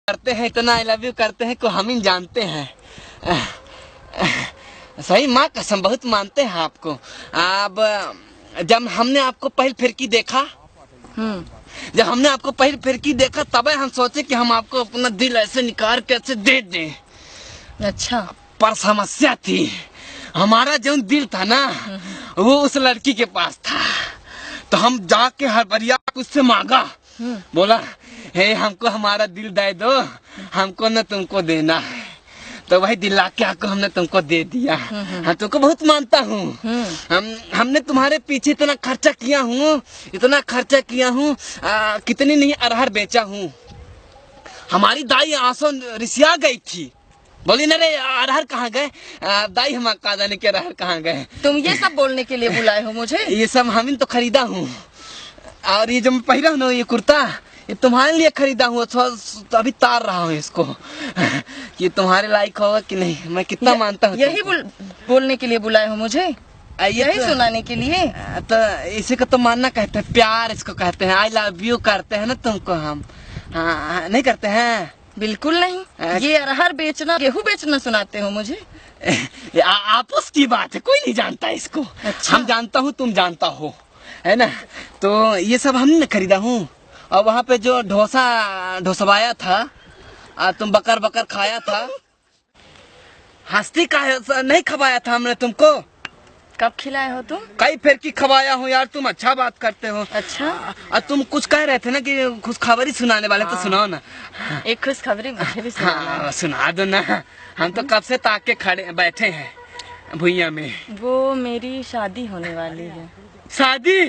करते हैं, इतना आई लव यू करते हैं को हम ही जानते हैं। सही माँ कसम बहुत मानते हैं आपको। अब जब हमने आपको पहली फिरकी देखा, जब हमने आपको पहली फिरकी देखा तब हम सोचे कि हम आपको अपना दिल ऐसे निकाल के ऐसे दे दें। अच्छा, पर समस्या थी, हमारा जो दिल था ना वो उस लड़की के पास था। तो हम जाके हर बरिया उससे मांगा, बोला हे हमको हमारा दिल दे दो, हमको न तुमको देना है। तो वही दिल लाके आपको हमने तुमको दे दिया। हाँ तुमको बहुत मानता हूँ। हमने तुम्हारे पीछे इतना खर्चा किया हूँ, इतना खर्चा किया हूँ, कितनी नहीं अरहर बेचा हूँ। हमारी दाई आंसू रिसिया गई थी, बोली न रे अरहर कहाँ गए, दाई हम का जाने के अरहर कहाँ गए। तुम ये सब बोलने के लिए बुलाए हो मुझे? ये सब हम ही तो खरीदा हूँ। और ये जो मैं पहना हूँ ना ये कुर्ता, ये तुम्हारे लिए खरीदा हूँ। तो अभी तार रहा हूँ इसको कि तुम्हारे लायक होगा कि नहीं। मैं कितना मानता हूँ। यही बोलने के लिए बुलाए हो मुझे? यही तो, सुनाने के लिए? तो इसी को तो मानना कहते हैं, प्यार इसको कहते हैं, आई लव यू करते हैं ना तुमको हम। हाँ नहीं करते हैं? बिल्कुल नहीं। ये अरहर बेचना, गेहूं बेचना सुनाते हो मुझे? आपस की बात है, कोई नहीं जानता इसको। अच्छा। हम जानता हूँ, तुम जानता हो, है ना। तो ये सब हमने खरीदा हूँ। और वहाँ पे जो ढोसवाया था, तुम बकर बकर खाया था। हंसती का नहीं खवाया था हमने तुमको। कब खिलाए हो तुम? कई फिर की खवाया हूँ यार, तुम अच्छा बात करते हो। अच्छा। और तुम कुछ कह रहे थे ना कि खुशखबरी सुनाने वाले। तो सुनाओ ना। एक खुशखबरी मुझे भी सुनाना है। सुना दो ना, हम तो कब से ताक के खड़े बैठे हैं भुइया में। वो मेरी शादी होने वाली है। शादी?